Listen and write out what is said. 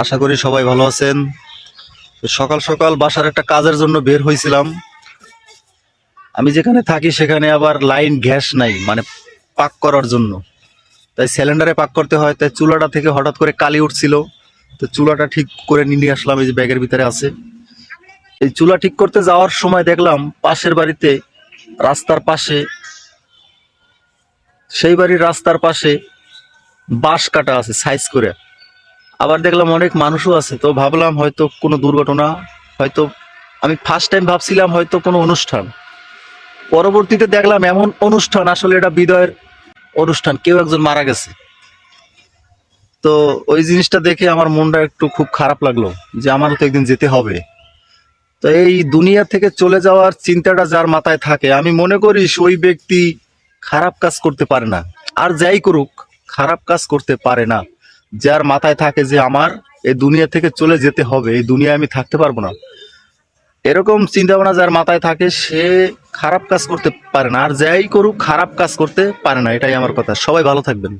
আশা করি সবাই ভালো আছেন। তো সকাল সকাল বাসার একটা কাজের জন্য বের হয়েছিলাম। আমি যেখানে থাকি সেখানে আবার লাইন গ্যাস নাই, মানে পাক করার জন্য। তাই সিলিন্ডারে পাক করতে হয়, তাই চুলাটা থেকে হঠাৎ করে কালি উঠছিল। তো চুলাটা ঠিক করে নিয়ে আসলাম, এই যে ব্যাগের ভিতরে আছে। এই চুলা ঠিক করতে যাওয়ার সময় দেখলাম পাশের বাড়িতে, রাস্তার পাশে, সেই বাড়ির রাস্তার পাশে বাঁশ কাটা আছে সাইজ করে। আবার দেখলাম অনেক মানুষও আছে, তো ভাবলাম হয়তো কোনো দুর্ঘটনা, হয়তো আমি ফার্স্ট টাইম ভাবছিলাম হয়তো কোনো অনুষ্ঠান। পরবর্তীতে দেখলাম এমন অনুষ্ঠান, আসলে এটা বিদায়ের অনুষ্ঠান, কেউ একজন মারা গেছে। তো ওই জিনিসটা দেখে আমার মনটা একটু খুব খারাপ লাগলো, যে আমারও তো একদিন যেতে হবে। তো এই দুনিয়া থেকে চলে যাওয়ার চিন্তাটা যার মাথায় থাকে, আমি মনে করি ওই ব্যক্তি খারাপ কাজ করতে পারে না। আর যাই করুক, খারাপ কাজ করতে পারে না। যার মাথায় থাকে যে আমার এই দুনিয়া থেকে চলে যেতে হবে, এই দুনিয়ায় আমি থাকতে পারবো না, এরকম চিন্তা ভাবনা যার মাথায় থাকে, সে খারাপ কাজ করতে পারে না। আর যাই করুক, খারাপ কাজ করতে পারে না। এটাই আমার কথা। সবাই ভালো থাকবেন।